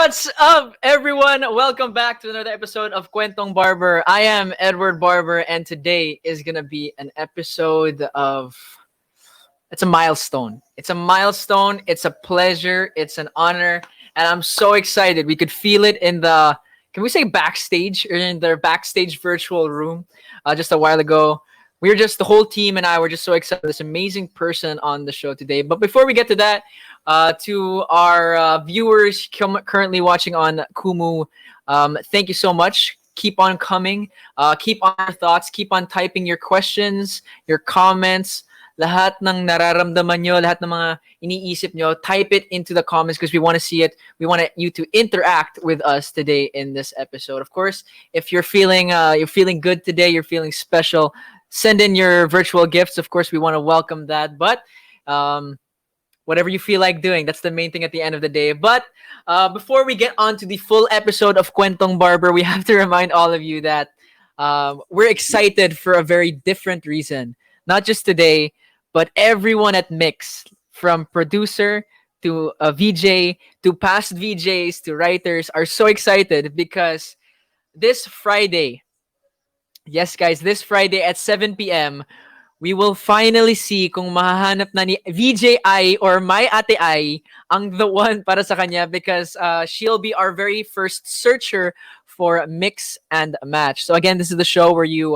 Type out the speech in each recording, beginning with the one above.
What's up, everyone? Welcome back to another episode of Kwentong Barber. I am Edward Barber, and today is gonna be an episode of. It's a milestone. It's a milestone. It's a pleasure. It's an honor, and I'm so excited. We could feel it in the. Can we say backstage or in their backstage virtual room? Just a while ago, we were just the whole team and I were just so excited. This amazing person on the show today. But before we get to that, to our viewers currently watching on Kumu, thank you so much. Keep on coming. Keep on your thoughts. Keep on typing your questions, your comments, lahat ng nararamdaman nyo, lahat ng mga iniisip nyo, type it into the comments because we want to see it. We want you to interact with us today in this episode. Of course, if you're feeling good today, you're feeling special, send in your virtual gifts. Of course, we want to welcome that. But whatever you feel like doing, that's the main thing at the end of the day. But before we get on to the full episode of Kwentong Barber, we have to remind all of you that we're excited for a very different reason. Not just today, but everyone at Mix, from producer to a VJ to past VJs to writers, are so excited because this Friday, yes guys, this Friday at 7 p.m., we will finally see kung mahahanap na ni VJ I or my ate I ang the one para sa kanya because she'll be our very first searcher for Mix and Match. So again, this is the show where you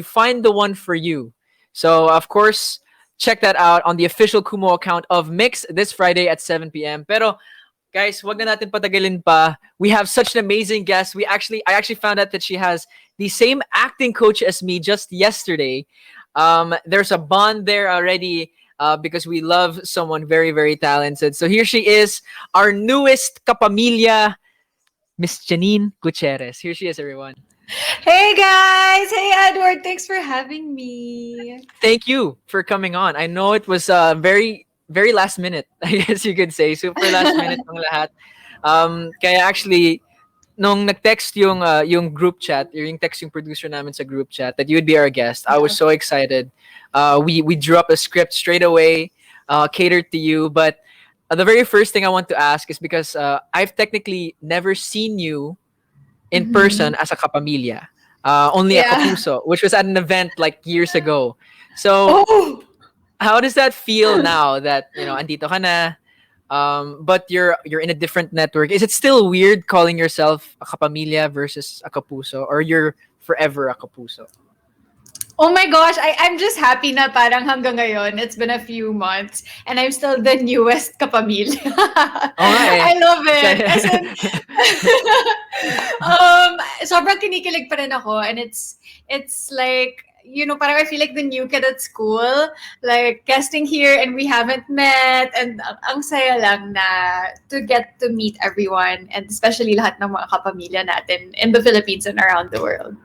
find the one for you. So of course, check that out on the official Kumo account of Mix this Friday at 7 p.m. Pero guys, wag na natin patagalin pa. We have such an amazing guest. I actually found out that she has the same acting coach as me just yesterday. There's a bond there already because we love someone very, very talented. So here she is, our newest kapamilya, Miss Janine Gutierrez. Here she is, everyone. Hey guys! Hey Edward! Thanks for having me. Thank you for coming on. I know it was very, very last minute, I guess you could say. Super last minute ng lahat. Kaya actually, nung nag-text yung group chat, yung text yung producer namin sa group chat that you would be our guest, I was so excited. We drew up a script straight away, catered to you. But the very first thing I want to ask is because I've technically never seen you in person as a kapamilya. Only a kapuso, which was at an event like years ago. So, how does that feel now that, andito ka na, but you're in a different network? Is it still weird calling yourself a kapamilya versus a kapuso, or you're forever a kapuso? Oh my gosh, I'm just happy na parang hanggang ngayon, it's been a few months, and I'm still the newest kapamilya. I love it. As in, sobrang kinikilig pa rin ako, and it's like, parang I feel like the new kid at school, like guesting here and we haven't met, and ang saya lang na to get to meet everyone, and especially lahat ng mga kapamilya natin in the Philippines and around the world.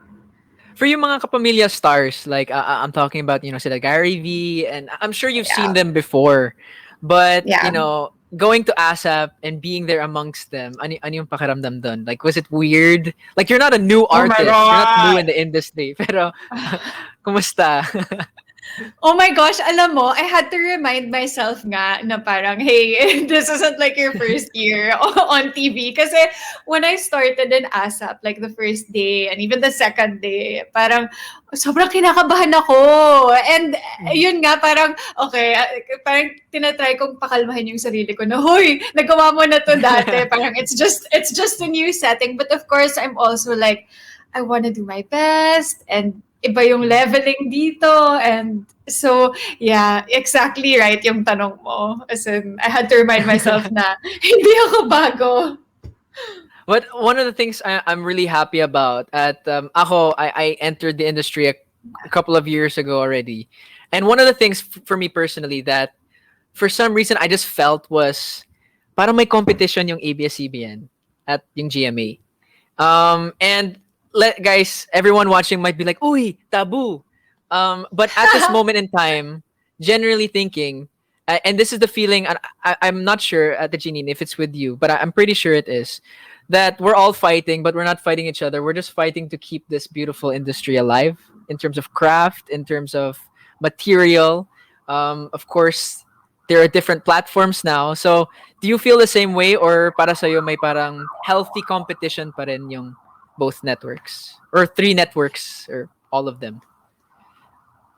For you mga kapamilya stars, like I'm talking about, sila Gary V, and I'm sure you've seen them before, but going to ASAP and being there amongst them, ano yung pakiramdam dun? Like, was it weird? Like, you're not a new artist, you're not new in the industry, pero kumusta? Oh my gosh, alam mo, I had to remind myself nga na parang, hey, this isn't like your first year on TV. Kasi when I started in ASAP, like the first day and even the second day, parang sobrang kinakabahan ako. And yun nga, parang, okay, parang tinatry kong pakalmahin yung sarili ko na, hoy, nagawa mo na to dati. Parang it's just a new setting. But of course, I'm also like, I want to do my best and iba yung leveling dito, and so yeah, exactly right yung tanong mo. As in, I had to remind myself na hindi ako bago. But one of the things I'm really happy about at I entered the industry a couple of years ago already, and one of the things for me personally that for some reason I just felt was parang may competition yung ABS-CBN at yung GMA, and guys, everyone watching might be like, "Uy, taboo." But at this moment in time, generally thinking, and this is the feeling, and I'm not sure at the Janine if it's with you, but I'm pretty sure it is, that we're all fighting, but we're not fighting each other. We're just fighting to keep this beautiful industry alive in terms of craft, in terms of material. Of course, there are different platforms now. So, do you feel the same way or para sa'yo may parang healthy competition pa rin yung both networks or three networks or all of them?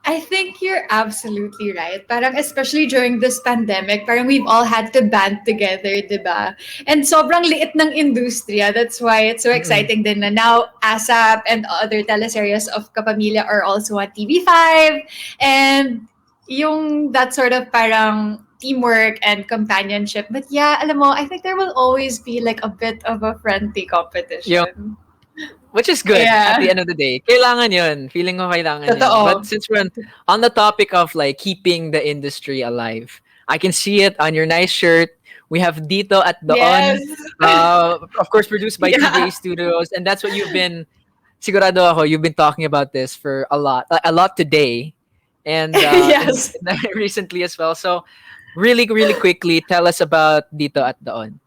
I think you're absolutely right. Parang especially during this pandemic, parang we've all had to band together, di ba? And sobrang liit ng industriya. That's why it's so Mm-mm. exciting din na now ASAP and other teleseries of Kapamilya are also on TV5. And yung that sort of parang teamwork and companionship. But yeah, alam mo, I think there will always be like a bit of a friendly Yung, competition. which is good at the Yeah. end of the day. Kailangan yun. Feeling ko kailangan yun. But Totoo. since we're on the topic of like keeping the industry alive, I can see it on your nice shirt. We have Dito at Yes. Doon, of course produced by Yeah. TVA Studios, and that's what you've been. Sigurado ako, you've been talking about this for a lot today, and Yes. recently as well. So, really quickly, tell us about Dito at Doon.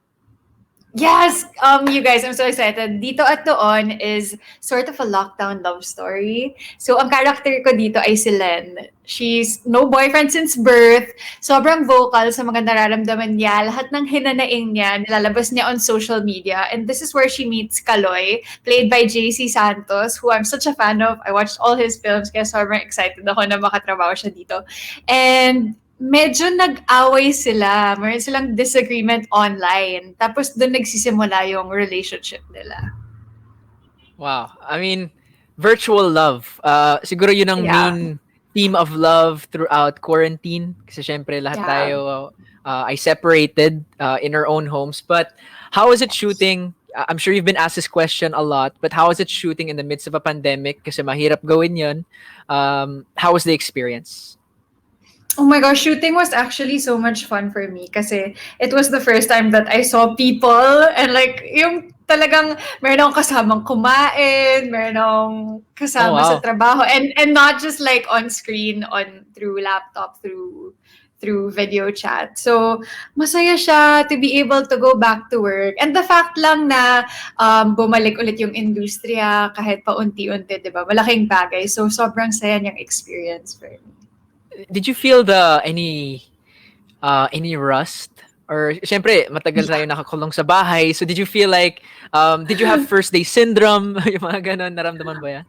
Yes, you guys, I'm so excited. Dito at Doon is sort of a lockdown love story. So, ang character ko dito ay si Len. She's no boyfriend since birth. Sobrang vocal sa mga nararamdaman niya. Lahat ng hinanaing niya, nilalabas niya on social media. And this is where she meets Kaloy, played by JC Santos, who I'm such a fan of. I watched all his films, kaya sobrang excited ako na makatrabaho siya dito. And medyo nag-away sila. Meron silang disagreement online. Tapos doon nagsisimula yung relationship nila. Wow. I mean, virtual love. Siguro yun ang Yeah. main theme of love throughout quarantine. Kasi syempre lahat Yeah. tayo ay separated in our own homes. But how is it shooting? I'm sure you've been asked this question a lot, but how is it shooting in the midst of a pandemic? Kasi mahirap gawin yun. How was the experience? Oh my gosh, shooting was actually so much fun for me kasi it was the first time that I saw people and like yung talagang meron akong kasamang kumain, meron akong Oh, kasama sa wow. trabaho and not just like on screen on through laptop through video chat. So masaya siya to be able to go back to work. And the fact lang na bumalik ulit yung industriya kahit paunti-unti, 'di ba? Malaking bagay. So sobrang saya niyang experience for me. Did you feel the any rust? Or syempre, matagal tayo nakakulong sa bahay. So did you feel like did you have first day syndrome? Yung mga ganon, naramdaman ba yan?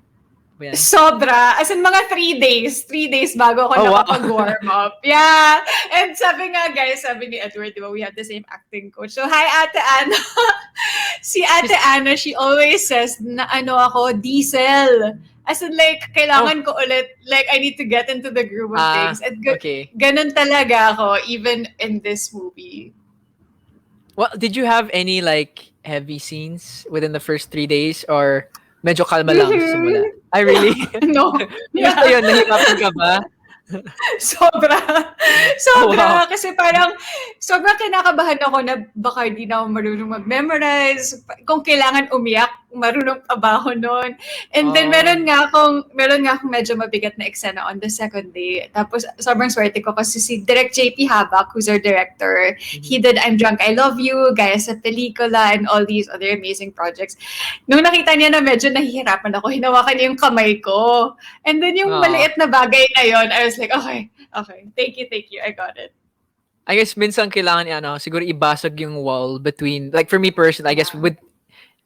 Ba yan? Sobra. As in, mga 3 days. 3 days bago ako Oh, wow. nakapag-warm up. Yeah. And sabi nga, guys, sabi ni Edward, di ba, we have the same acting coach. So, hi, Ate Ana. Si Ate Ana, she always says na ano ako, diesel. As in, like, kailangan ko ulit, like, I need to get into the groove of things. At Okay. ganun talaga ako, even in this movie. Well, did you have any like heavy scenes within the first 3 days or medyo kalma lang sa simula? Ay, really? No. Kumusta yun? Nahirapan ka ba? Sobra. Oh, wow. Sobra. Kasi parang, sobrang kinakabahan ako na baka hindi na ako marunong mag-memorize. Kung kailangan umiyak, marunong pa ba ako nun? And then, Oh. meron nga akong medyo mabigat na eksena on the second day. Tapos, sobrang swerte ko kasi si Direk JP Habak, who's our director, he did I'm Drunk, I Love You, Gaya sa Pelikula, and all these other amazing projects. Nung nakita niya na medyo nahihirapan ako, hinawakan niya yung kamay ko. And then, yung Aw. maliit na bagay na yon, I was like, okay, thank you, I got it. I guess minsan kailangan siguro ibasag yung wall between, like for me personally, I guess with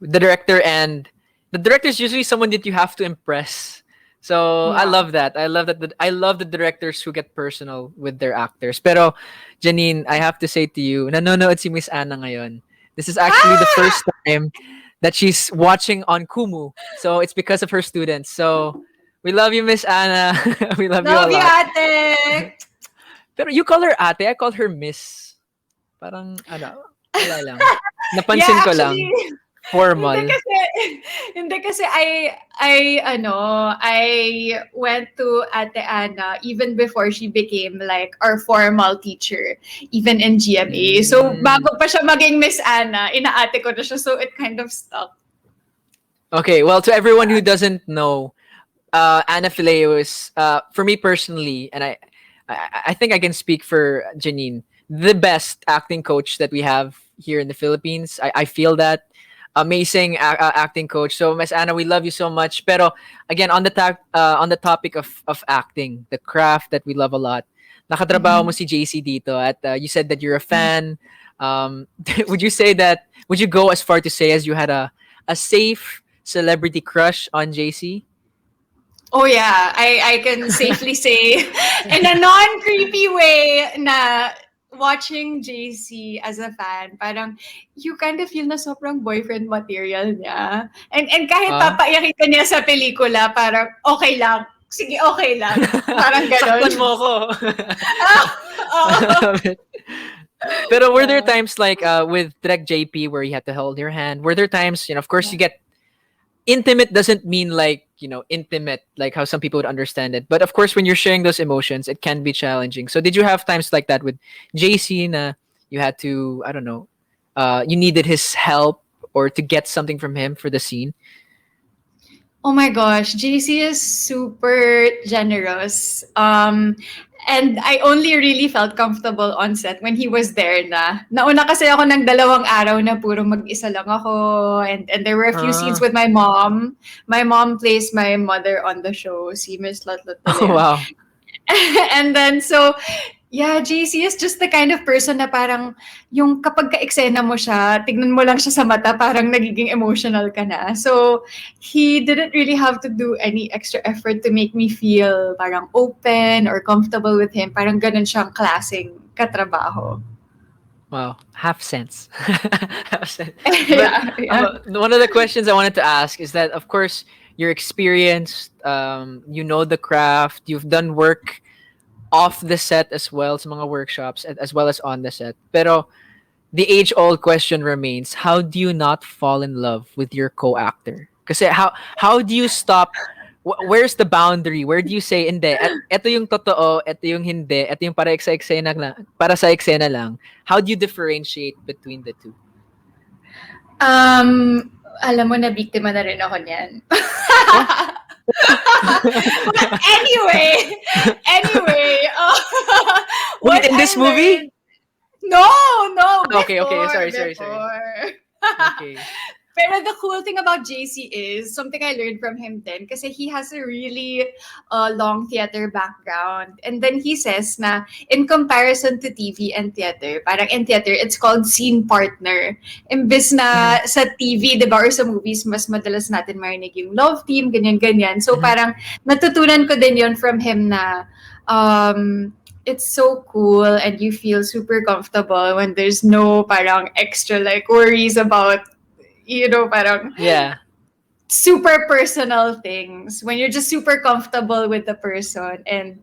the director, and the director is usually someone that you have to impress. So I Yeah. love that. I love that. I love the directors who get personal with their actors. Pero Janine, I have to say to you, nanonood si Miss Anna ngayon. This is actually the first time that she's watching on Kumu. So it's because of her students. So we love you, Miss Anna. We love you a Love you, lot. ate! Pero you call her ate, I call her Miss. Parang wala lang. Napansin ko lang. actually, Formal. hindi kasi I went to Ate Ana even before she became like our formal teacher, even in GMA. So, bago pa siya maging Miss Ana, inaate ko na siya. So, it kind of stuck. Okay, well, to everyone who doesn't know, Anna Fileo is, for me personally, and I think I can speak for Janine, the best acting coach that we have here in the Philippines. I feel that. Amazing acting coach. So, Miss Anna, we love you so much. Pero again, on the topic of acting, the craft that we love a lot. nakatrabaho mo Mhm. si JC dito at you said that you're a fan. Um, would you say that? Would you go as far to say as you had a safe celebrity crush on JC? Oh yeah, I can safely say in a non-creepy way na watching JC as a fan, parang you kind of feel na sobrang boyfriend material niya. And kahit Ah, papaiyakin ka niya sa pelikula, parang okay lang. Sige, okay lang. Parang ganon. saktan mo ko. I Oo. love it. Pero were there Yeah. times like with Trek JP where you had to hold your hand? Were there times, of course you get intimate doesn't mean like, intimate like how some people would understand it. But of course when you're sharing those emotions, it can be challenging. So did you have times like that with JC na you had to, I don't know, you needed his help or to get something from him for the scene? Oh my gosh, JC is super generous. And I only really felt comfortable on set when he was there na. Nauna kasi ako ng 2 araw na puro mag-isa lang ako. And there were a few scenes Ah. with my mom. My mom plays my mother on the show, si Miss Lotlot de Oh Leon. wow. And then, so, yeah, JC is just the kind of person na parang yung kapag ka-eksena mo siya, tignan mo lang siya sa mata, parang nagiging emotional ka na. So, he didn't really have to do any extra effort to make me feel parang open or comfortable with him. Parang ganun siyang klaseng katrabaho. Wow, half sense. Half sense. But Yeah, yeah. one of the questions I wanted to ask is that, of course, you're experienced, you know the craft, you've done work off the set as well, sa mga workshops, as well as on the set. Pero the age-old question remains: how do you not fall in love with your co-actor? Kasi how do you stop? Where's the boundary? Where do you say hindi? At eto yung totoo, eto yung hindi, eto yung para sa eksena lang, para sa eksena lang. How do you differentiate between the two? Alam mo na biktima na rin ako niyan. Oh, But anyway, wait, what in I this movie? learned. No, no, Okay, okay. Sorry, sorry, sorry. before. Okay. Pero the cool thing about JC is something I learned from him then kasi he has a really long theater background. And then he says na in comparison to TV and theater, parang in theater, it's called scene partner. Imbis Mhm. na sa TV, di ba, or sa movies, mas madalas natin marinig yung love team, ganyan-ganyan. So Mhm. parang natutunan ko din yon from him na it's so cool and you feel super comfortable when there's no parang extra like worries about parang Yeah. super personal things when you're just super comfortable with the person and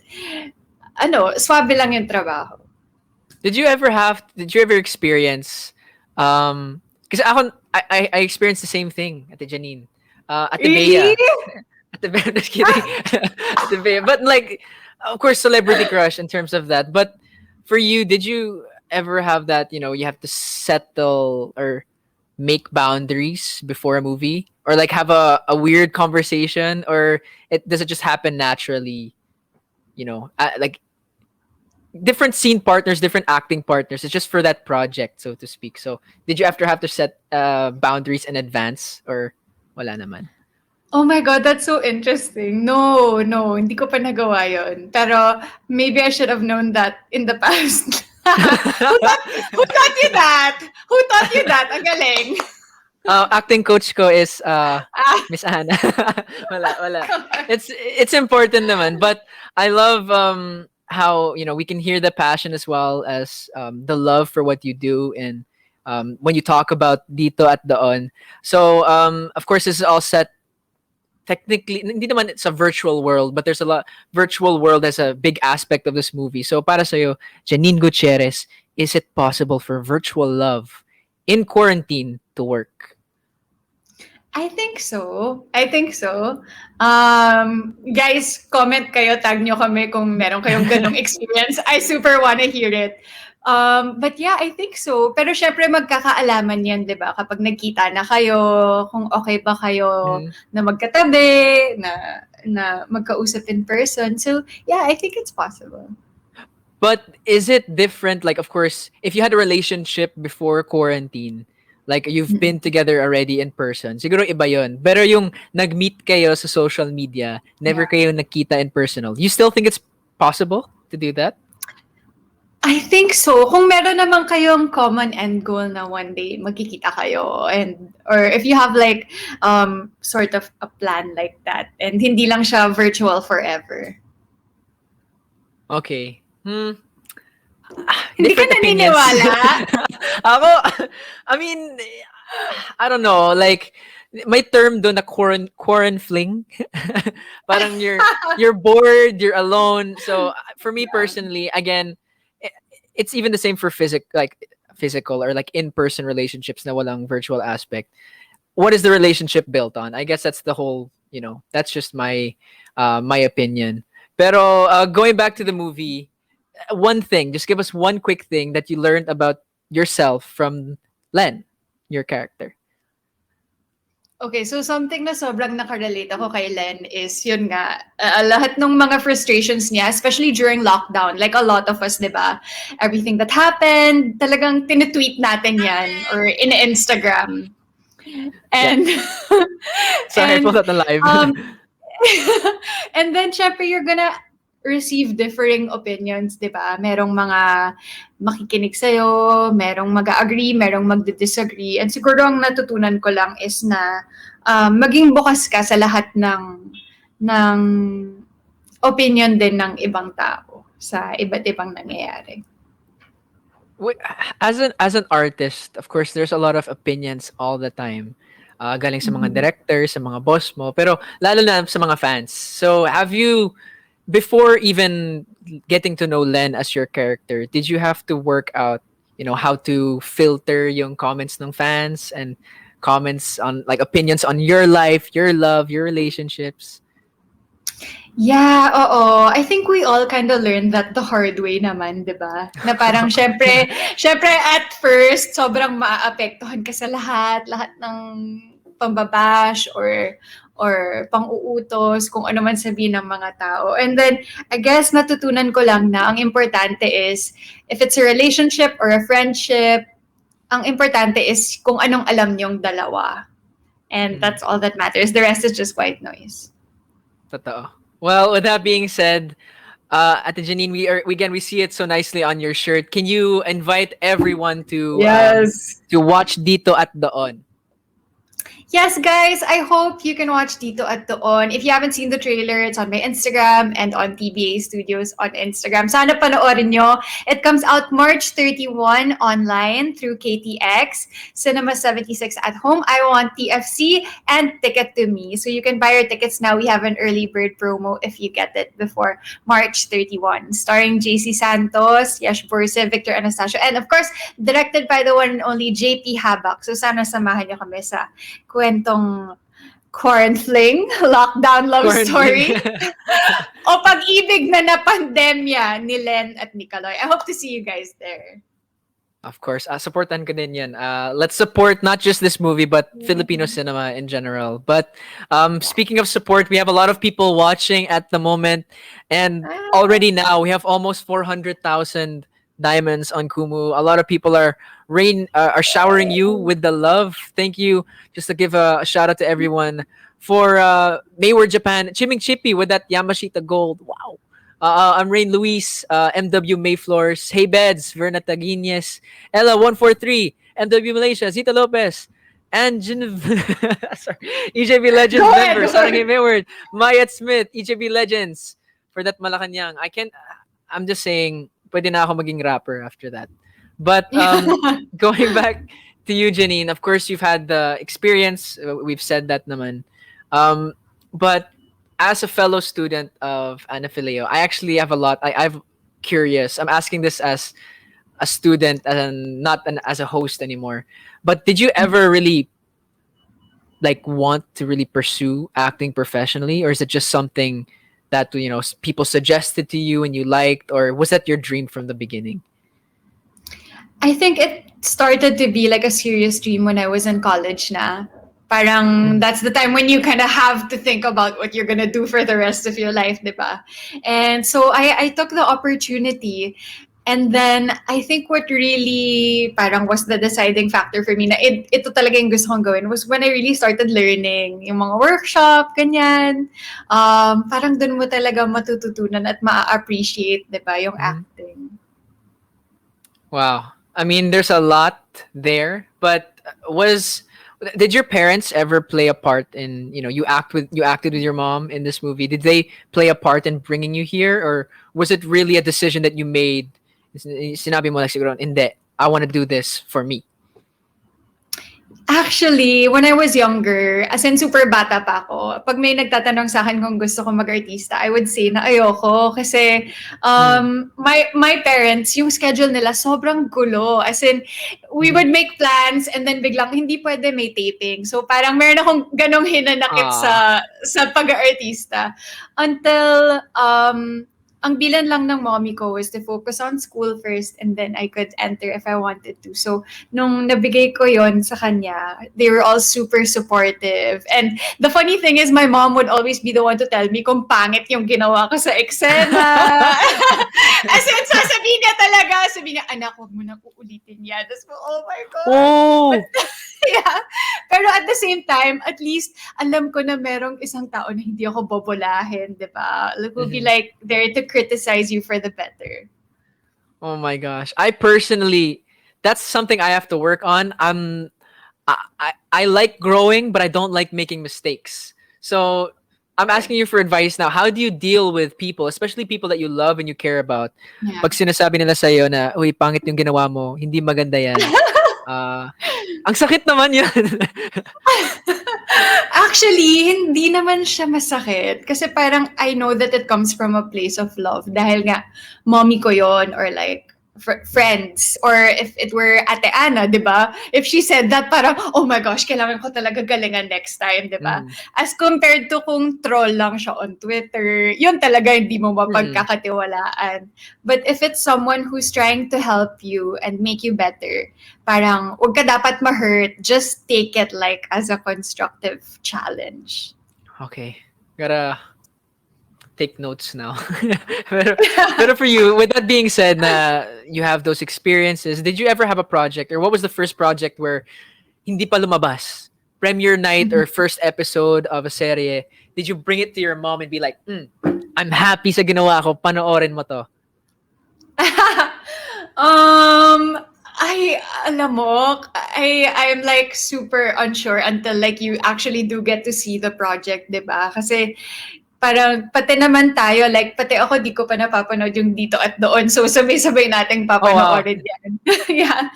swabe lang yung trabaho. Did you ever experience kasi ako I experienced the same thing at the Janine. At the Really? Bea. At the Bea, just kidding. At the Bea. But like of course celebrity crush in terms of that. But for you, did you ever have that, you have to settle or make boundaries before a movie? Or like have a weird conversation, or does it just happen naturally, like different scene partners, different acting partners. It's just for that project, so to speak. So, did you have to set boundaries in advance, or wala naman? Oh my God, that's so interesting. No, no, hindi ko pa nagawa yun. Pero maybe I should have known that in the past. Who taught you that? Who taught you that? Ang galing. Acting coach ko is Ah, Miss Anna. Wala, wala. It's important naman, but I love how we can hear the passion as well as the love for what you do, and when you talk about dito at Doon. So of course this is all set technically, hindi naman it's a virtual world, but there's a lot virtual world as a big aspect of this movie. So para sa'yo, Janine Gutierrez, is it possible for virtual love in quarantine to work? I think so. I think so. Guys, comment kayo, tag nyo kami kung meron kayong ganong experience. I super wanna hear it. But yeah, I think so. Pero syempre magkakaalaman yan, di ba? Kapag nagkita na kayo, kung okay ba kayo Mhm. na magkatabi, na magkausap in person. So yeah, I think it's possible. But is it different? Like, of course, if you had a relationship before quarantine, like you've been together already in person, siguro iba yun. Pero yung nag-meet kayo sa social media, never Yeah. kayo nakita in personal. You still think it's possible to do that? I think so. Kung meron naman kayong common end goal na one day magkikita kayo, and or if you have like sort of a plan like that and hindi lang siya virtual forever. Okay. Hindi ka Different opinions. naniniwala? Ako, I mean, I don't know, like may term doon na quarren fling. Parang you're bored, you're alone. So for me Yeah. personally, again, i- it's even the same for physical or like in-person relationships na walang virtual aspect. What is the relationship built on? I guess that's the whole, that's just my opinion. Pero going back to the movie, one thing, just give us one quick thing that you learned about yourself from Len, your character. Okay, so something na sobrang nakarelate ako kay Len is yun nga, lahat ng mga frustrations niya, especially during lockdown, like a lot of us, di ba? Everything that happened, talagang tinitweet natin yan or in Instagram. Yeah. And Sorry, I pulled and out the live. um and then syempre you're gonna receive differing opinions, 'di ba? Merong mga makikinig sa'yo, merong mag-agree, merong magdi-disagree. And siguro ang natutunan ko lang is na maging bukas ka sa lahat ng opinion din ng ibang tao sa iba't ibang nangyayari. Wait, as an artist, of course, there's a lot of opinions all the time. Galing sa mga Mhm. directors, sa mga boss mo, pero lalo na sa mga fans. So, have you, before even getting to know Len as your character, did you have to work out, how to filter yung comments ng fans and comments on like opinions on your life, your love, your relationships? Yeah, oo. I think we all kind of learned that the hard way naman, 'di ba? Na parang syempre at first sobrang maaapektuhan ka sa lahat ng pambabash or pang-uutos, kung ano man sabihin ng mga tao. And then, I guess natutunan ko lang na ang importante is, if it's a relationship or a friendship, ang importante is kung anong alam niyong dalawa. And Mm, that's all that matters. The rest is just white noise. totoo. Well, with that being said, Ate Janine, we see it so nicely on your shirt. Can you invite everyone Yes. to watch Dito at Doon? Yes, guys, I hope you can watch Dito at Doon. If you haven't seen the trailer, it's on my Instagram and on TBA Studios on Instagram. Sana panoorin nyo. It comes out March 31 online through KTX, Cinema 76 at home. I want TFC and Ticket to Me. So you can buy your tickets now. We have an early bird promo if you get it before March 31. Starring JC Santos, Yash Borse, Victor Anastasio, and of course, directed by the one and only JP Habak. So sana samahan nyo kami sa kwentong quarantine, lockdown love Quarantine. story, o pag-ibig na pandemya ni Len at ni Kaloy. I hope to see you guys there. Of course, supportan ko din yan. Let's support not just this movie, but Filipino cinema in general. But speaking of support, we have a lot of people watching at the moment. And already now, we have almost 400,000 diamonds on Kumu. A lot of people are showering you with the love. Thank you. Just to give a shout out to everyone for Mayward Japan. Chiming Chippy with that Yamashita gold. Wow. I'm Rain Luis, MW Mayfloors, Hey Beds, Verna Taguines, Ella 143, MW Malaysia, Zita Lopez, and sorry, EJB Legends Go member, ahead, go Sarang ahead. Hayward, Mayat Smith, EJB Legends, for that Malacanang. I'm just saying, pwede na ako maging rapper after that. But going back to you, Janine, of course, you've had the experience. We've said that naman. But as a fellow student of Anapilio, I actually have a lot. I've curious. I'm asking this as a student and not as a host anymore. But did you ever really like want to really pursue acting professionally, or is it just something that people suggested to you and you liked, or was that your dream from the beginning? I think it started to be like a serious dream when I was in college na. Parang Mm. that's the time when you kind of have to think about what you're gonna do for the rest of your life, di ba? And so I took the opportunity. And then, I think what really parang was the deciding factor for me na ito talaga yung gusto kong gawin was when I really started learning yung mga workshop, ganyan. Parang dun mo talaga matututunan at ma-appreciate, di ba, yung Mm. acting. Wow. I mean, there's a lot there, but was did your parents ever play a part in, you acted with your mom in this movie? Did they play a part in bringing you here, or was it really a decision that you made? Sinabi mo like siguro, hindi, I want to do this for me. Actually, when I was younger, as in super bata pa ako, pag may nagtatanong sa akin kung gusto ko mag-artista, I would say na ayoko kasi Mm. my parents, yung schedule nila sobrang gulo. As in, we Mhm. would make plans and then biglang hindi pwede may taping. So parang meron akong ganong hinanakit Ah. sa pag-artista until ang bilan lang ng mommy ko was to focus on school first and then I could enter if I wanted to. So nung nabigay ko yon sa kanya, they were all super supportive. And the funny thing is, my mom would always be the one to tell me kung pangit yung ginawa ko sa eksena. As in, sasabihin niya talaga, sabihin niya, anak, huwag mo na uulitin yan. Tapos, oh my God. But, Oh. yeah. Pero at the same time, at least, alam ko na merong isang tao na hindi ako bobolahin, di ba? Like, will be Mhm. like there to criticize you for the better. Oh my gosh. I personally, that's something I have to work on. I like growing, but I don't like making mistakes. So I'm asking you for advice now. How do you deal with people, especially people that you love and you care about? Yeah. Pag sinasabi nila sa'yo na, uy, pangit yung ginawa mo, hindi maganda yan. Ah, ang sakit naman yun. Actually, hindi naman siya masakit. Kasi parang I know that it comes from a place of love. Dahil nga, mommy ko yon or like, friends. Or if it were Ate Ana, di ba? If she said that, parang, oh my gosh, kailangan ko talaga galingan next time, di ba? Mm. As compared to kung troll lang siya on Twitter, yun talaga hindi mo Mm-mm. mapagkakatiwalaan. But if it's someone who's trying to help you and make you better, parang wag ka dapat ma-hurt. Just take it like as a constructive challenge. Okay. Gotta take notes now. pero, pero for you, with that being said, na you have those experiences, did you ever have a project, or what was the first project where hindi pa lumabas? Premiere night or first episode of a serie, did you bring it to your mom and be like, I'm happy sa ginawa ko, panoorin mo to? um, alam mo, I'm like super unsure until like you actually do get to see the project, di ba? Kasi parang pati naman tayo, like pati ako di ko pa napapanood yung dito at doon. So sabay-sabay nating Oh, wow. papanoorin yan. Yeah.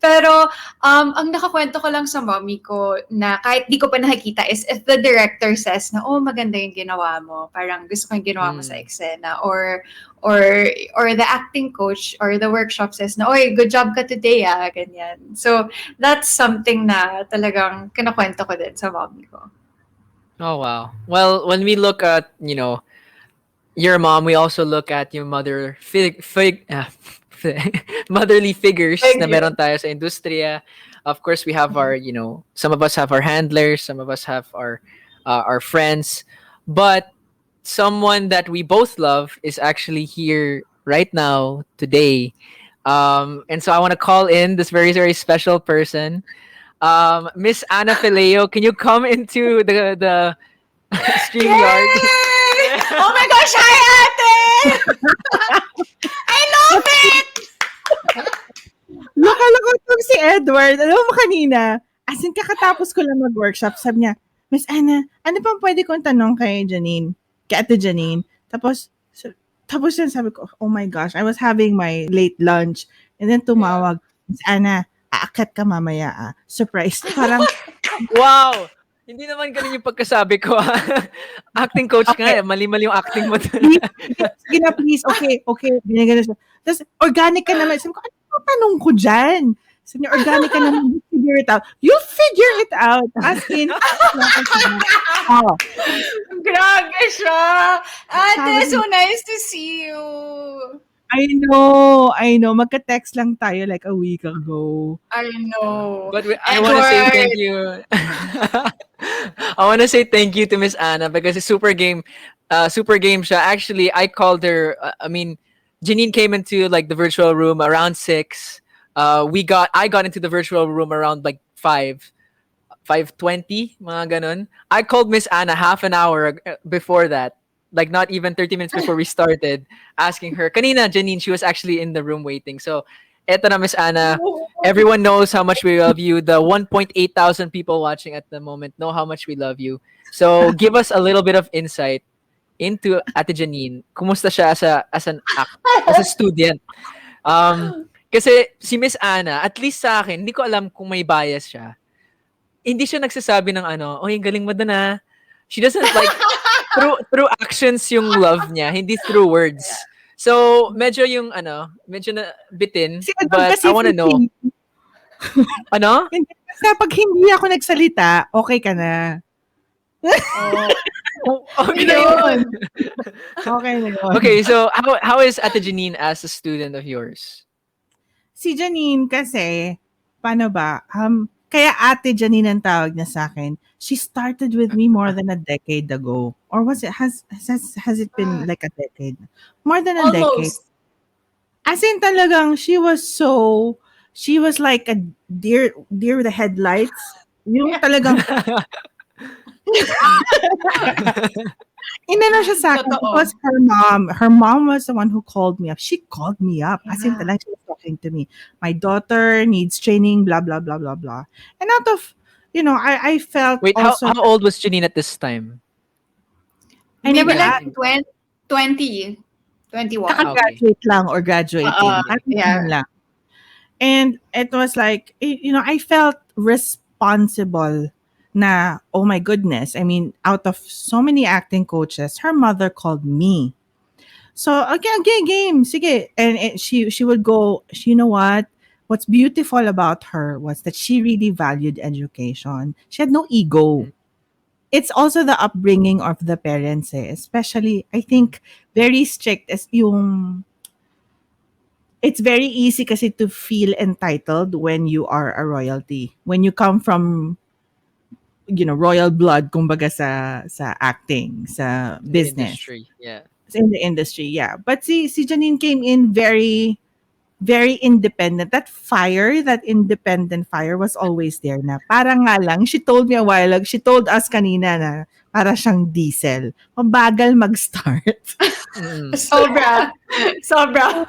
Pero ang nakakwento ko lang sa mommy ko na kahit di ko pa nakikita is if the director says na, oh, maganda yung ginawa mo. Parang gusto ko yung ginawa mo sa Mm. eksena. Or the acting coach or the workshop says na, oy, good job ka today, ganyan. So that's something na talagang kinakwento ko din sa mommy ko. Oh, wow. Well, when we look at, your mom, we also look at yung motherly figures Thank na you. meron tayo sa industriya. Of course, we have our, some of us have our handlers, some of us have our friends, but someone that we both love is actually here right now today. And so I want to call in this very, very special person. Miss Anna Fileo, can you come into the StreamYard? Yay! Oh my gosh, hi ate! I love it! Loko-loko tong si Edward. Alam mo kanina, as in kakatapos ko lang mag-workshop, sabi niya, Miss Anna, ano pang pwede kong tanong kay Janine? Kay Ate Janine? Tapos yun sabi ko, oh my gosh, I was having my late lunch. And then Yeah. tumawag, Miss Anna, aakyat ka mamaya Surprise. Parang, Wow! Hindi naman ganun yung pagkasabi ko. Acting coach nga okay, eh. Mali-mali yung acting mo. please, sige na please, okay, ganyan siya. Tapos, organic ka naman. Sabi ko, ano yung tanong ko dyan? Sabi niya, organic ka naman, you figure it out. You figure it out. As in, oh, Grabe siya! Ate, sabi so niya, nice to see you! I know. Magka-text lang tayo like a week ago. I know. But I want to say thank Edward! you. I want to say thank you to Miss Anna because it's super game. Super game siya. Actually, I called her. I mean, Janine came into like the virtual room around 6. I got into the virtual room around like 5:20, mga ganun. I called Miss Anna half an hour before that, like not even 30 minutes before we started, asking her. Kanina, Janine, she was actually in the room waiting. So Eto na, Miss Ana. Everyone knows how much we love you. The 1.8 thousand people watching at the moment know how much we love you. So give us a little bit of insight into Ate Janine. Kumusta siya as a student? Um, kasi si Miss Ana, at least sa akin, hindi ko alam kung may bias siya. Hindi siya nagsasabi ng ano, "Oy, ang galing mo dun ah." She doesn't like through actions yung love niya, hindi through words. So, medyo yung ano, medyo na bitin, Kasi Edward, but kasi I wanna know. Ano? hindi, kasi pag hindi ako nagsalita, okay ka na. Oh, okay. Yun. Okay na yun. Okay, so how is Ate Janine as a student of yours? Si Janine kasi, paano ba? Kaya Ate Janine ang tawag niya sa akin. She started with me more than a decade ago. Or was it, has it been like a decade? More than a decade. Almost. As in talagang, she was like a deer with the headlights. Yung talagang, inano siya sa akin Totoo. because her mom was the one who called me up. She called me up. As in Yeah. talagang she was talking to me. My daughter needs training, blah, blah, blah, blah, blah. And out of, I felt Wait, also, how old was Janine at this time? I Maybe never like asked. 20, 21. Kaka-graduate lang or graduating. Yeah. Ganun lang. And it was like, I felt responsible na, oh my goodness. I mean, out of so many acting coaches, her mother called me. So, okay, game. Sige. And she would go, you know what? What's beautiful about her was that she really valued education. She had no ego. It's also the upbringing of the parents, eh. Especially, I think, very strict as yung it's very easy kasi to feel entitled when you are a royalty. When you come from, royal blood, kumbaga sa acting, sa business, Industry, yeah. in the industry, yeah. But si Janine came in very, very independent. That independent fire was always there na. Parang nga lang, she told me a while ago, she told us kanina na para siyang diesel. Mabagal mag-start. Mm. Sobra. Sobra.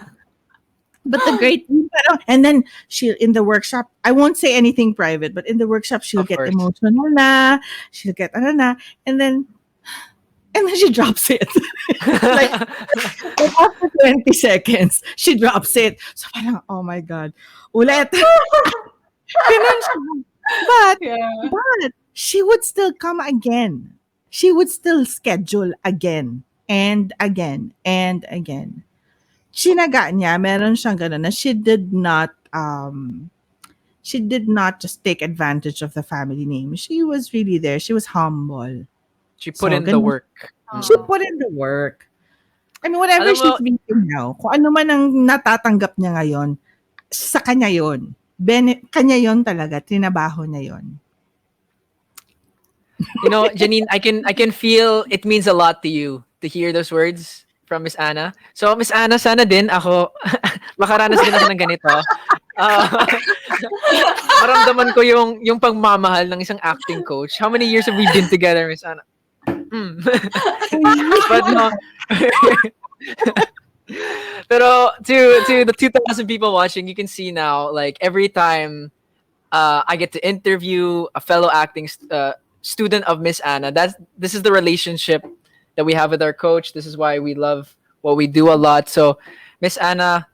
But the great thing, and then she'll in the workshop, I won't say anything private, but in the workshop she'll Of get course. emotional na, she'll get ano na, and then she drops it. like after 20 seconds, she drops it. So parang, oh my God. Ulit. Ganun siya. But Yeah. she would still come again. She would still schedule again and again and again. Chinaga niya, meron siyang gano'n na she did not just take advantage of the family name. She was really there. She was humble. She put So, in the ganun. work. She put in the work. I mean, whatever Alam mo- she's making now, kung ano man ang natatanggap niya ngayon, sa kanya yon. Kanya yon talaga. Trinabaho niya yon. Janine, I can feel it means a lot to you to hear those words from Miss Ana. So, Miss Ana, sana din ako, makaranas din ako ng ganito. Ah, maramdaman ko yung pagmamahal ng isang acting coach. How many years have we been together, Miss Ana? But no. Pero to the 2,000 people watching, you can see now, like every time I get to interview a fellow acting student of Miss Ana, this is the relationship that we have with our coach. This is why we love what we do a lot. So, Miss Ana,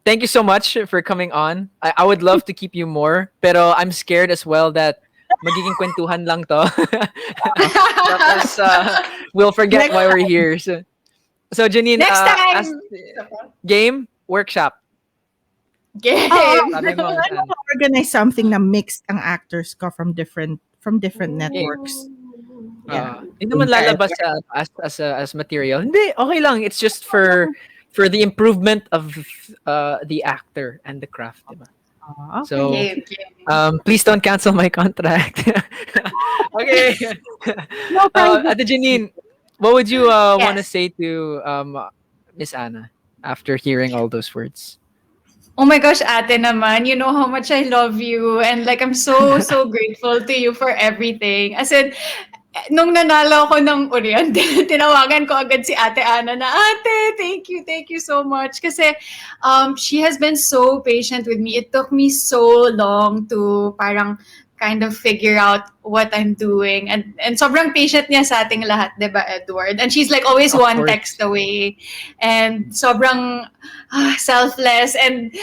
thank you so much for coming on. I would love to keep you more, pero I'm scared as well that magiging kwentuhan lang to. Tapos, we'll forget why we're here. So Janine, Next time. Game, workshop. Game. Sabi mo, Miss Ana. Organize something na mixed ang actors ko from different networks. Hindi naman lalabas as material. Hindi, okay lang. It's just for the improvement of the actor and the craft, diba? So, Game. please don't cancel my contract. Okay. Ate Janine, what would you want to say to Miss Ana after hearing all those words? Oh my gosh, ate naman, you know how much I love you and like I'm so grateful to you for everything. As in, nung nanalo ako ng Urian, tinawagan ko agad si Ate Ana na, Ate, thank you so much. Kasi she has been so patient with me. It took me so long to parang kind of figure out what I'm doing. And sobrang patient niya sa ating lahat, di ba, Edward? And she's like always Of one course. text away. And sobrang selfless. And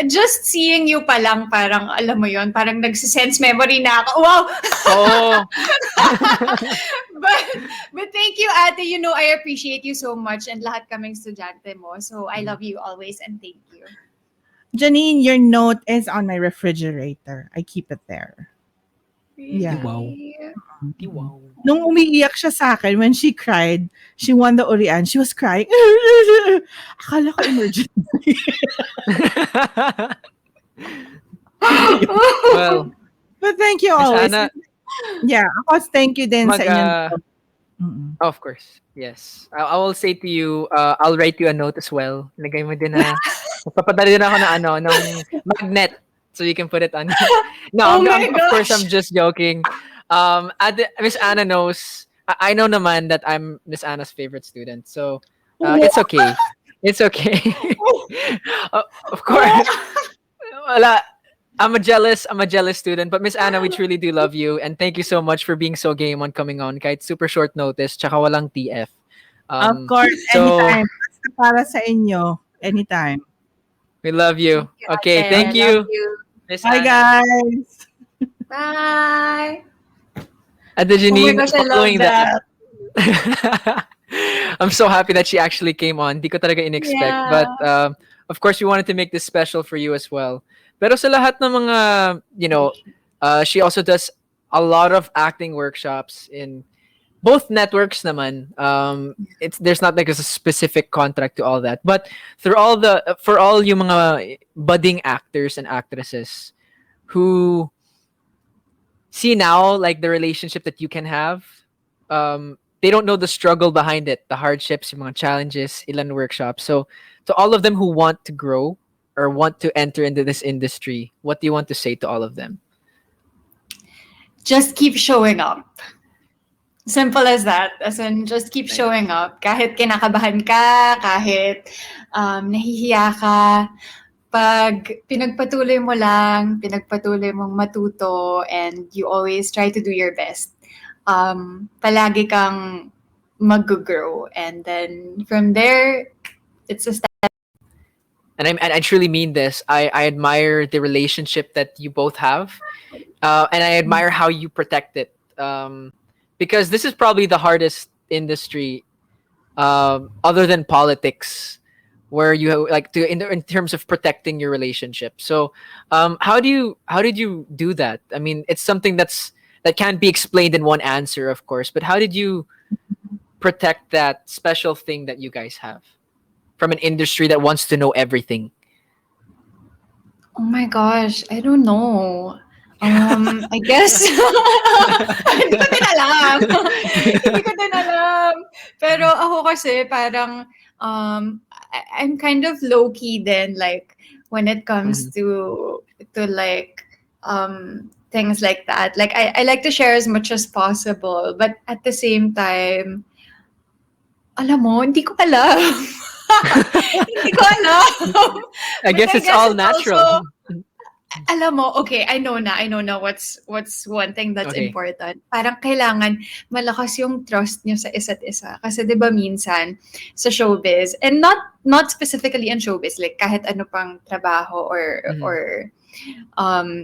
just seeing you pa lang, parang, alam mo yon, parang nagsisense memory na ako. Wow! Oh, but but thank you, Ate. You know, I appreciate you so much and lahat kaming estudyante mo. So I love you always and thank you. Janine, your note is on my refrigerator. I keep it there. di Yeah. wow. Really? Di wow. Nung umiiyak siya sa akin, when she cried, she won the Urian, she was crying. Akala ko emergency. Well, But thank you Miss always. Ana, Yeah, ako thank you din sa mag, inyo. of course, yes. I will say to you, I'll write you a note as well. Lagay mo din na, magpapadala din ako na ano, ng magnet. So you can put it on. No, Oh my of course, I'm gosh. just joking. Miss Anna knows, I know naman that I'm Miss Anna's favorite student. So, it's okay. It's okay. Uh, of course. Wala. I'm a jealous student. But Miss Anna, we truly do love you. And thank you so much for being so game on coming on. Kahit super short notice. Tsaka walang TF. Of course, So, anytime. Basta para sa inyo. Anytime. we love you. Thank you, Okay, Ate. thank Love you, you. Miss Bye, Anna. guys. Bye. At the Oh my Janine, gosh, I love following that. that. I'm so happy that she actually came on. Di ko talaga in-expect. Yeah. But, of course, we wanted to make this special for you as well. Pero sa lahat ng mga, she also does a lot of acting workshops in both networks naman. It's there's not like a specific contract to all that. But for all yung mga budding actors and actresses who see now like the relationship that you can have, they don't know the struggle behind it, the hardships, yung mga challenges, ilan workshops. So to all of them who want to grow or want to enter into this industry, what do you want to say to all of them? Just keep showing up. Simple as that. As in, just keep Nice. showing up. Kahit kinakabahan ka, kahit nahihiya ka, pag pinagpatuloy mo lang, pinagpatuloy mong matuto, and you always try to do your best, palagi kang mag-grow. And then from there, it's a step. And I truly mean this. I admire the relationship that you both have, and I admire how you protect it. Because this is probably the hardest industry, other than politics, where you like to in terms of protecting your relationship. So, how did you do that? I mean, it's something that can't be explained in one answer, of course. But how did you protect that special thing that you guys have from an industry that wants to know everything? Oh my gosh, I don't know. I guess hindi ko din alam. Hindi ko din alam. Pero ako kasi parang I'm kind of low key then like when it comes Mhm. to like things like that. Like I like to share as much as possible, but at the same time, alam mo, hindi ko alam. Hindi ko alam. I But guess I it's guess all it's natural. also alam mo, okay, I know na what's one thing that's Okay. important. Parang kailangan malakas yung trust nyo sa isa't isa. Kasi 'di ba minsan sa showbiz, and not specifically in showbiz, like kahit ano pang trabaho Mhm. or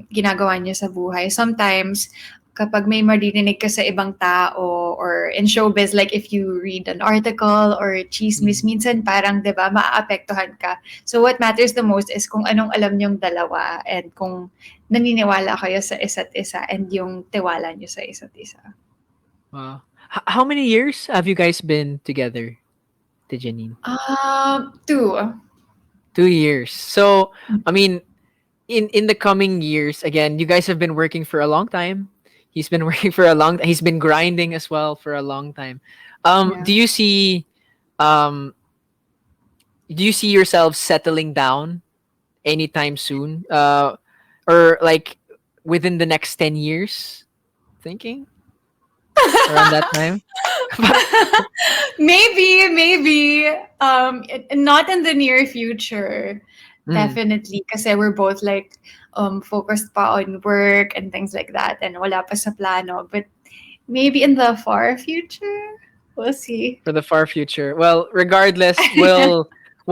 ginagawa niyo sa buhay. Sometimes kapag may maririnig ka sa ibang tao or in showbiz, like if you read an article or chismis, minsan parang, di ba, maaapektuhan ka. So what matters the most is kung anong alam niyong dalawa and kung naniniwala kayo sa isa't isa and yung tiwala niyo sa isa't isa. Wow. How many years have you guys been together, Janine? 2. 2 years. So, I mean, in the coming years, again, you guys have been working for a long time. He's been working for a long. He's been grinding as well for a long time. Yeah. Um, do you see yourselves settling down anytime soon? Or like within the next 10 years? Thinking. around that time. Parang- Maybe. Not in the near future. Mm. Definitely. Kasi we're both like focused pa on work and things like that. And wala pa sa plano. But maybe in the far future, we'll see. For the far future. Well, regardless, well,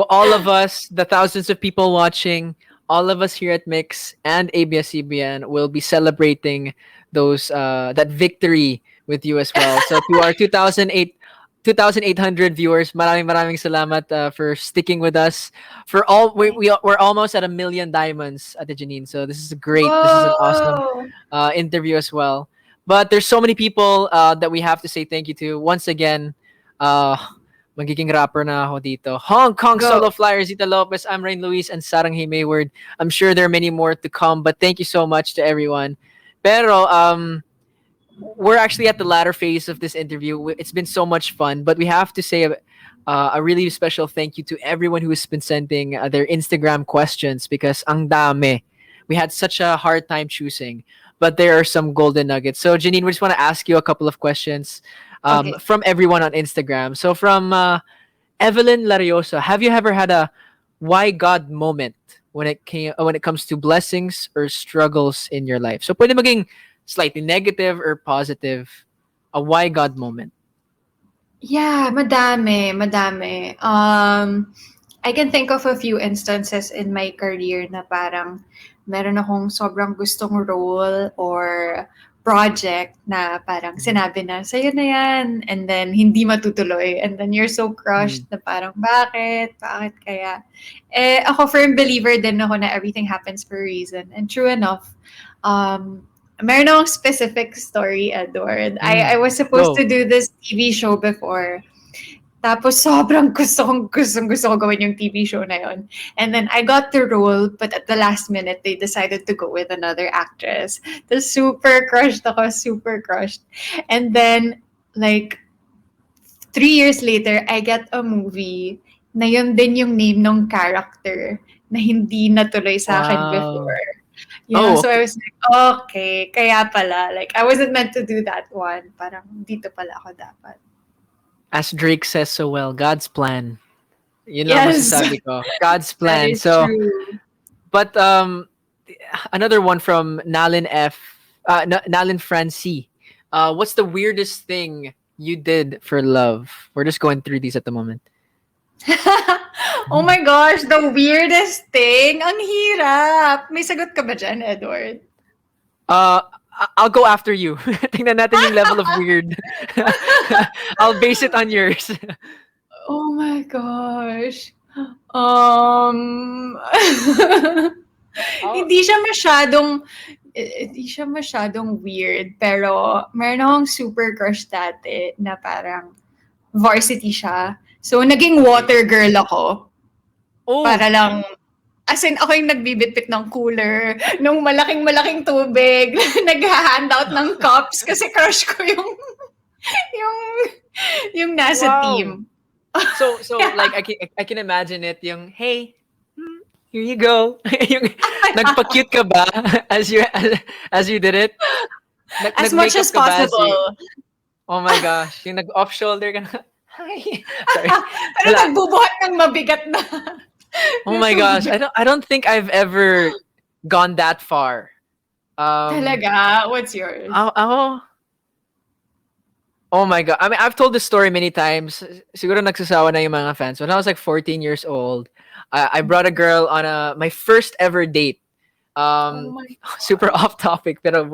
all of us, the thousands of people watching, all of us here at Mix and ABS-CBN will be celebrating those that victory with you as well. So to our 2,800 viewers, maraming salamat for sticking with us. For all we're almost at 1,000,000 diamonds at the Janine. So this is great. This is an awesome Whoa! interview as well. But there's so many people that we have to say thank you to. Once again, uh, magiging rapper na ako dito. Hong Kong Go. Solo Flyers, Zita Lopez, I'm Rain Luis, and Saranghi Mayward. I'm sure there are many more to come, but thank you so much to everyone. Pero, we're actually at the latter phase of this interview. It's been so much fun, but we have to say a really special thank you to everyone who has been sending their Instagram questions because ang dami. We had such a hard time choosing, but there are some golden nuggets. So, Janine, we just want to ask you a couple of questions Okay. from everyone on Instagram. So, from Evelyn Lariosa, have you ever had a why God moment when it comes to blessings or struggles in your life? So, pwede maging slightly negative or positive. A why God moment. Yeah, madami. I can think of a few instances in my career na parang meron akong sobrang gustong role or project na parang sinabi na, sa'yo na yan, and then hindi matutuloy. And then you're so Mm. crushed na parang, bakit? Bakit kaya? Eh, ako firm believer din ako na everything happens for a reason. And true enough, um, meron akong specific story, Edward. I Mm. was supposed Go. to do this TV show before. Tapos sobrang gusto ko gawin yung TV show na yon. And then I got the role, but at the last minute, they decided to go with another actress. The super crushed ako, super crushed. And then, like, 3 years later, I get a movie na yun din yung name ng character na hindi natuloy sa akin Wow. before. Yeah, Oh, so I okay. was like, okay, kaya pala. Like, I wasn't meant to do that one. Parang dito pala ako dapat. As Drake says so well, God's plan. Yun lang Yes, masasabi ko. God's that plan. is So, true. but another one from Nalin Nalin Francie. What's the weirdest thing you did for love? We're just going through these at the moment. Oh my gosh, the weirdest thing. Ang hirap. May sagot ka ba dyan, Edward? I'll go after you. Tingnan natin yung level of weird. I'll base it on yours. Oh my gosh. Um, Oh, hindi siya masyadong weird, pero meron akong super crush dati na parang varsity siya. So, naging okay. water girl ako Oh, para lang, as in, ako yung nagbibitbit ng cooler, nung malaking tubig, nagha-handout ng cups kasi crush ko yung, yung nasa wow. team. So like I can imagine it yung hey, here you go. Yung nagpa-cute ka ba as you did it? As much Nag-makeup as ka ba as you, possible. oh my gosh, yung nag-off shoulder ka na. Hi. Sorry. Pero Wala. nagbubuhat ng mabigat na Oh na my gosh, tubig. I don't think I've ever gone that far. Talaga? What's yours? Ako, oh my god. I mean, I've told this story many times. Siguro nagsasawa na yung mga fans. When I was like 14 years old, I brought a girl on my first ever date. Oh Um, my super gosh. off topic, pero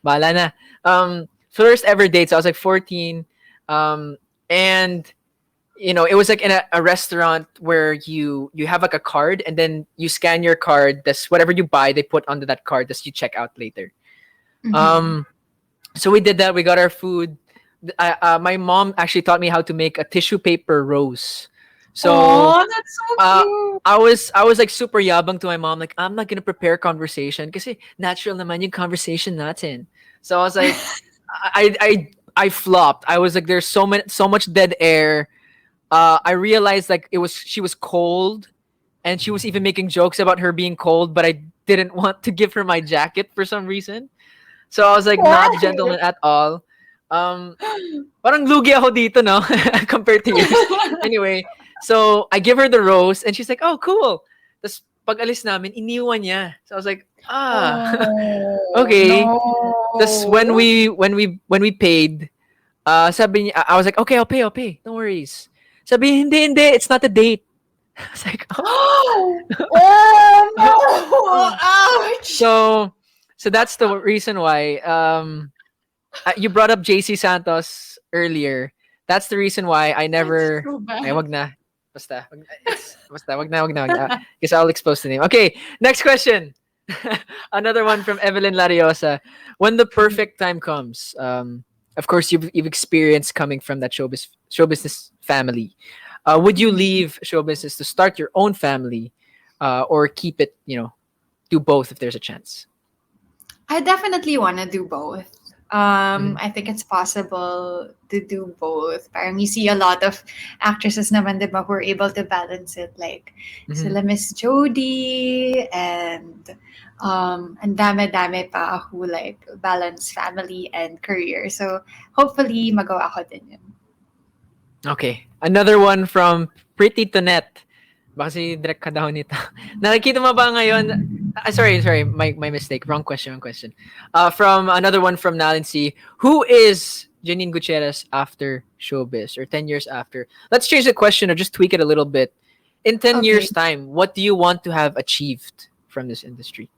bahala na. First ever date. So I was like 14. And it was like in a restaurant where you have like a card and then you scan your card. That's whatever you buy, they put onto that card. That's you check out later. Mhm. Um, so we did that. We got our food. My mom actually taught me how to make a tissue paper rose. So Oh, that's so uh, cute. I was like super yabang to my mom. Like I'm not gonna prepare conversation kasi natural naman yung conversation natin. So I was like, I flopped. I was like, there's so much dead air. I realized like she was cold, and she was even making jokes about her being cold, but I didn't want to give her my jacket for some reason. So I was like, not Why? gentleman at all. Um, parang lugi ako dito, no? Compared to yours. Anyway, so I give her the rose and she's like, oh, cool. Tapos pag alis namin, iniwan niya. So I was like, Oh, okay. Tapos no. when we paid, sabi niya, I was like, okay, I'll pay. No worries. Sabi niya, hindi, it's not a date. I was like, oh. Oh, no. Ouch. So, so that's the reason why. You brought up JC Santos earlier. That's the reason why I That's never. so Ay, bad. wag na. Wag na. Because I'll expose the name. Okay, next question. Another one from Evelyn Lariosa. When the perfect time comes, of course you've experienced coming from that show business family. Would you Mhm. leave show business to start your own family, or keep it? Do both if there's a chance. I definitely want to do both. Mhm. I think it's possible to do both. Parang you see a lot of actresses naman, diba, who are able to balance it. Like, Mhm. sila Miss Jodie and dame-dame pa who like balance family and career. So, hopefully, magawa ko din yun. Okay. Another one from Pretty Tonet. Baka si direct ka daw nito. Nakikita mo ba ngayon? Sorry. My mistake. Wrong question. From another one from Nalincy. Who is Janine Gutierrez after showbiz or 10 years after? Let's change the question or just tweak it a little bit. In 10 Okay. years time, what do you want to have achieved from this industry?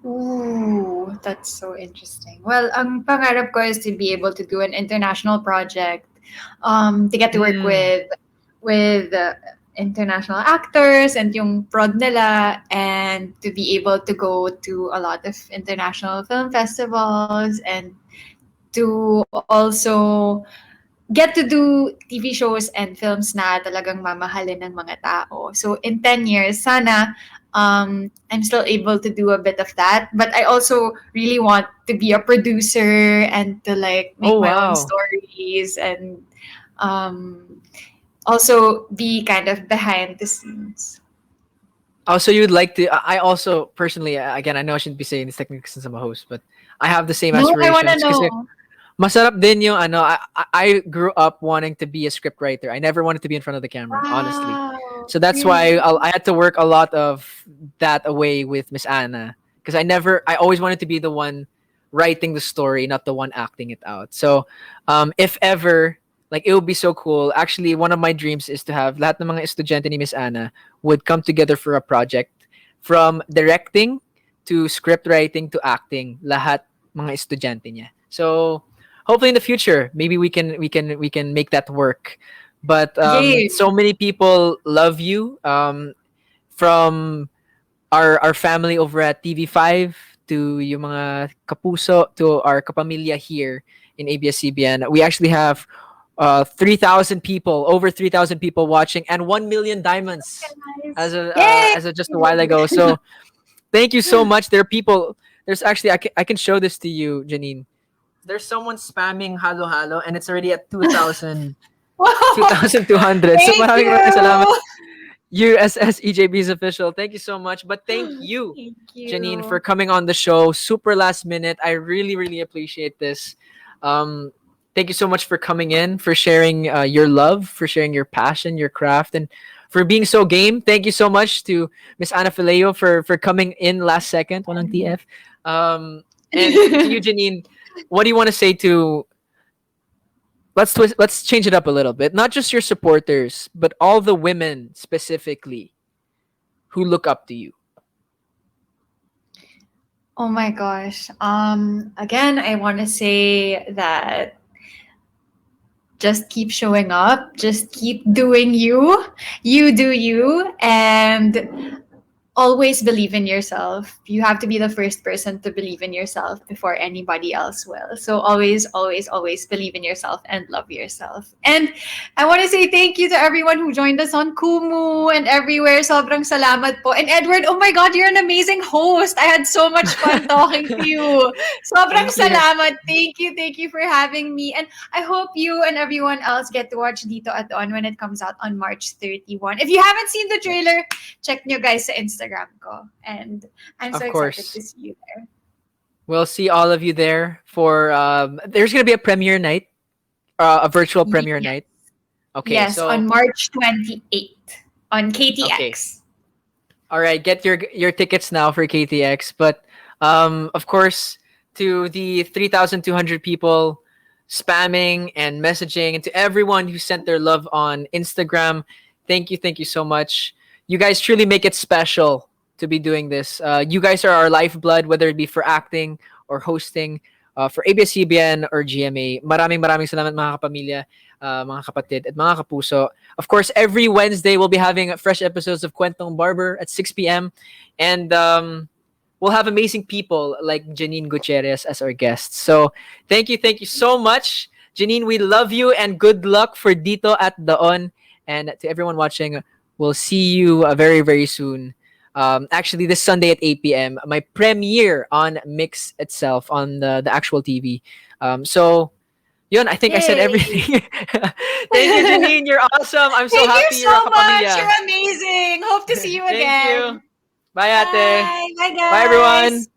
Ooh, that's so interesting. Well, ang pangarap ko is to be able to do an international project, to get to work Mm. with international actors and yung prod nila, and to be able to go to a lot of international film festivals and to also get to do TV shows and films na talagang mamahalin ng mga tao. So in 10 years, sana I'm still able to do a bit of that. But I also really want to be a producer and to like make Oh, my own wow. stories and um, also be kind of behind the scenes. Oh, so you'd like to? I also personally, again, I know I shouldn't be saying this technically since I'm a host, but I have the same No, I want to aspirations. Because know. masarap din yung ano, I grew up wanting to be a script writer. I never wanted to be in front of the camera, honestly. Wow. So that's why Really? I had to work a lot of that away with Miss Anna. Because I always wanted to be the one writing the story, not the one acting it out. So, if ever, like, it would be so cool. Actually, one of my dreams is to have lahat ng mga estudyante ni Miss Anna would come together for a project, from directing to script writing to acting. Lahat mga estudyante niya. So, hopefully in the future, maybe we can make that work. But Yay. so many people love you, from our family over at TV5 to yung mga kapuso to our kapamilya here in ABS-CBN. We actually have 3,000 people, over 3,000 people watching, and 1 million diamonds Guys. Yay! as of just a while ago. So thank you so much. There are people. There's actually I can show this to you, Janine. There's someone spamming halo halo and it's already at 2,000 Wow. 2,200. So Thank maraming salamat. you. USS EJB's official. Thank you so much. But thank you, Thank Janine, for you. coming on the show. Super last minute. I really appreciate this. Um, thank you so much for coming in, for sharing your love, for sharing your passion, your craft, and for being so game. Thank you so much to Miss Ana Fileo for coming in last second. Walang TF. And to you, Janine, what do you want to say to let's change it up a little bit. Not just your supporters, but all the women specifically who look up to you. Oh my gosh. Again, I want to say that just keep showing up, just keep doing you. You do you, and always believe in yourself. You have to be the first person to believe in yourself before anybody else will. So always believe in yourself and love yourself. And I want to say thank you to everyone who joined us on Kumu and everywhere. Sobrang salamat po. And Edward, oh my God, you're an amazing host. I had so much fun talking to you. Sobrang Thank you. salamat. Thank you for having me. And I hope you and everyone else get to watch Dito at On when it comes out on March 31. If you haven't seen the Yes. trailer, check nyo guys sa Instagram ko. And I'm so Of excited to course. see you there. We'll see all of you there for there's gonna be a premiere night, a virtual premiere Ye- night. Okay, Yes, so on March 28th on okay. KTX. All right, get your tickets now for KTX. But of course, to the 3,200 people spamming and messaging, and to everyone who sent their love on Instagram, thank you so much. You guys truly make it special to be doing this. You guys are our lifeblood, whether it be for acting or hosting, for ABS-CBN or GMA. Maraming salamat mga kapamilya, mga kapatid, at mga kapuso. Of course, every Wednesday we'll be having fresh episodes of Kwentong Barber at 6 p.m. And we'll have amazing people like Janine Gutierrez as our guests. So thank you so much. Janine, we love you and good luck for Dito at Daon. And to everyone watching, we'll see you very, very soon. Actually, this Sunday at 8 p.m., my premiere on Mix itself on the actual TV. So yun, I think I said Yay! everything. Thank you, Janine. You're awesome. I'm so Thank you happy you're a so much. kapamilya. You're amazing. Hope to see you Thank you. again. Bye, ate. Bye. Bye, Bye, everyone. guys.